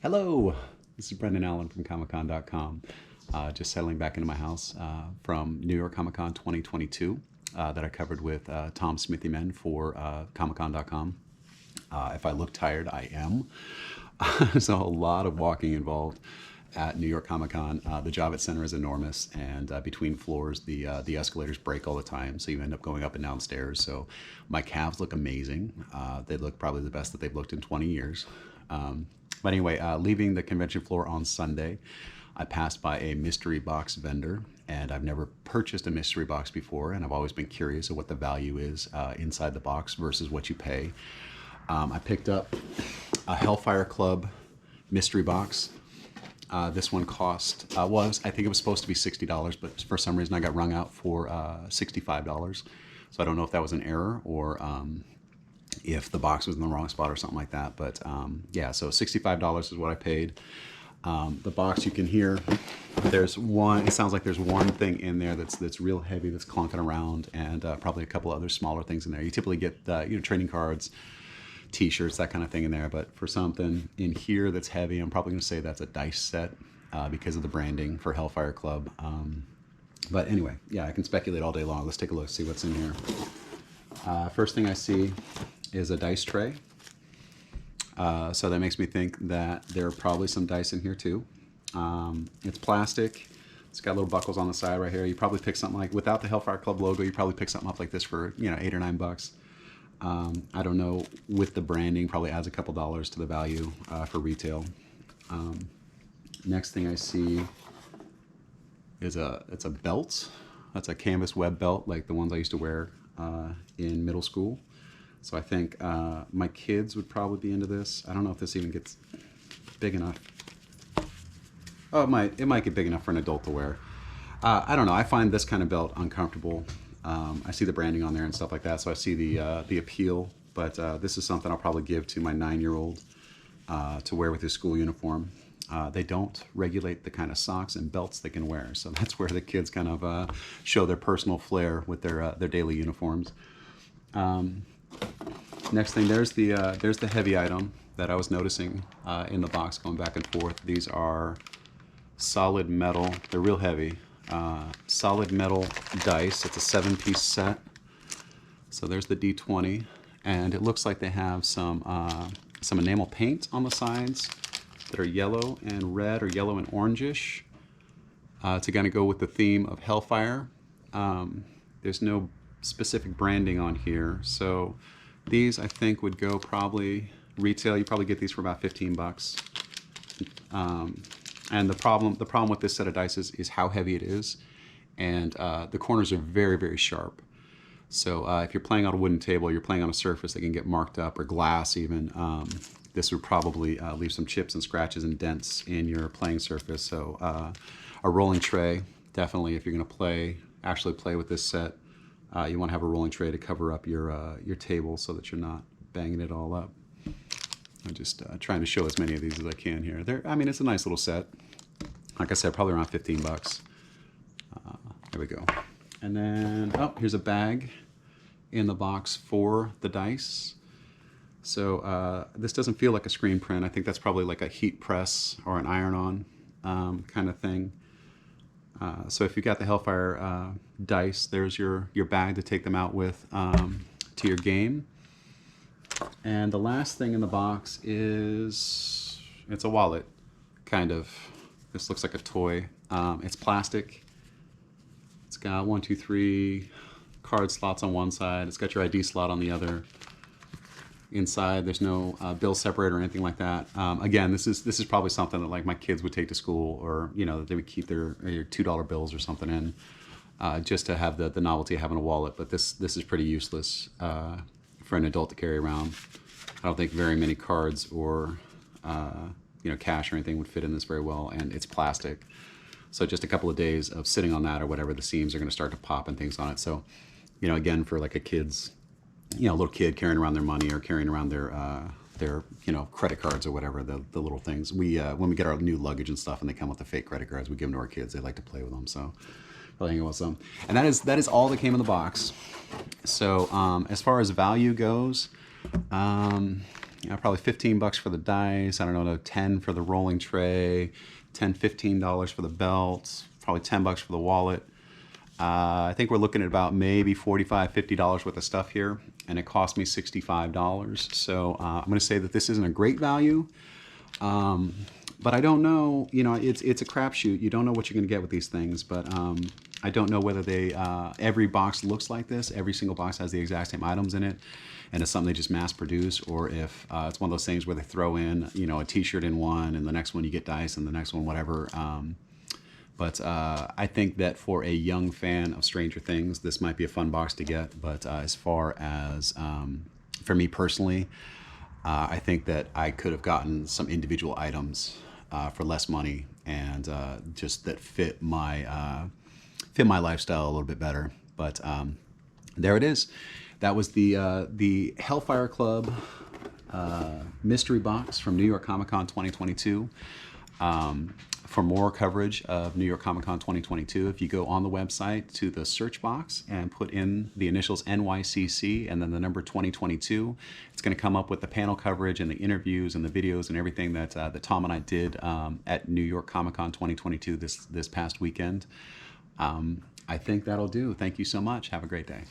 Hello, this is Brendan Allen from ComicCon.com. Just settling back into my house from New York Comic Con 2022 that I covered with Tom Smithyman for ComicCon.com. If I look tired, I am. There's a lot of walking involved at New York Comic Con. The Javits Center is enormous, and between floors, the escalators break all the time, so you end up going up and down stairs. So my calves look amazing. They look probably the best that they've looked in 20 years. But anyway, leaving the convention floor on Sunday, I passed by a mystery box vendor, and I've never purchased a mystery box before, and I've always been curious of what the value is inside the box versus what you pay. I picked up a Hellfire Club Mystery Box. This one cost, I think it was supposed to be $60, but for some reason I got wrung out for $65. So I don't know if that was an error or if the box was in the wrong spot or something like that. But yeah, so $65 is what I paid. The box, you can hear, it sounds like there's one thing in there that's real heavy, that's clunking around, and probably a couple other smaller things in there. You typically get trading cards, t-shirts, that kind of thing in there, but for something in here that's heavy, I'm probably going to say that's a dice set because of the branding for Hellfire Club. But anyway, yeah, I can speculate all day long. Let's take a look, see what's in here. First thing I see is a dice tray. So that makes me think that there are probably some dice in here too. It's plastic. It's got little buckles on the side right here. You probably pick something like, without the Hellfire Club logo, you probably pick something up like this for, $8 or $9. I don't know, with the branding, probably adds a couple dollars to the value for retail. Next thing I see is it's a belt. That's a canvas web belt, like the ones I used to wear in middle school. So I think my kids would probably be into this. I don't know if this even gets big enough. Oh, it might get big enough for an adult to wear. I don't know. I find this kind of belt uncomfortable. I see the branding on there and stuff like that, so I see the appeal. But this is something I'll probably give to my 9-year-old to wear with his school uniform. They don't regulate the kind of socks and belts they can wear, so that's where the kids kind of show their personal flair with their daily uniforms. Next thing, there's the heavy item that I was noticing in the box going back and forth. These are solid metal. They're real heavy. Solid metal dice. It's a 7-piece set. So there's the D20, and it looks like they have some enamel paint on the sides that are yellow and red, or yellow and orangish, to kind of go with the theme of Hellfire. There's no specific branding on here, so these I think would go probably retail. You probably get these for about $15. And the problem with this set of dice is how heavy it is, and the corners are very, very sharp. So if you're playing on a wooden table, you're playing on a surface that can get marked up, or glass even, this would probably leave some chips and scratches and dents in your playing surface. So a rolling tray, definitely, if you're going to actually play with this set, you want to have a rolling tray to cover up your table so that you're not banging it all up. I'm just trying to show as many of these as I can here. It's a nice little set. Like I said, probably around $15. There we go. And then, here's a bag in the box for the dice. So this doesn't feel like a screen print. I think that's probably like a heat press or an iron-on kind of thing. So if you got the Hellfire dice, there's your bag to take them out with to your game. And the last thing in the box it's a wallet, kind of. This looks like a toy. It's plastic. It's got 1, 2, 3 card slots on one side. It's got your ID slot on the other. Inside, there's no bill separator or anything like that. Again, this is probably something that like my kids would take to school, or that they would keep their $2 bills or something in, just to have the novelty of having a wallet. But this is pretty useless for an adult to carry around. I don't think very many cards or cash or anything would fit in this very well, and it's plastic. So just a couple of days of sitting on that or whatever, the seams are going to start to pop and things on it. So, again, for like a little kid carrying around their money, or carrying around their credit cards or whatever, the little things. When we get our new luggage and stuff and they come with the fake credit cards, we give them to our kids. They like to play with them, so probably hang out with some. And that is all that came in the box. So as far as value goes, probably 15 bucks for the dice. I don't know, 10 for the rolling tray, $10, $15 for the belt, probably 10 bucks for the wallet. I think we're looking at about maybe $45, $50 worth of stuff here, and it cost me $65. So I'm going to say that this isn't a great value, but I don't know. You know, it's a crapshoot. You don't know what you're going to get with these things, but I don't know whether they every box looks like this. Every single box has the exact same items in it, and it's something they just mass produce, or if it's one of those things where they throw in, you know, a T-shirt in one, and the next one you get dice, and the next one whatever. But I think that for a young fan of Stranger Things, this might be a fun box to get. But as far as for me personally, I think that I could have gotten some individual items for less money, and just that fit my lifestyle a little bit better. But there it is. That was the Hellfire Club Mystery Box from New York Comic Con 2022. For more coverage of New York Comic Con 2022, if you go on the website to the search box and put in the initials NYCC and then the number 2022, it's going to come up with the panel coverage and the interviews and the videos and everything that Tom and I did at New York Comic Con 2022 this past weekend. I think that'll do. Thank you so much. Have a great day.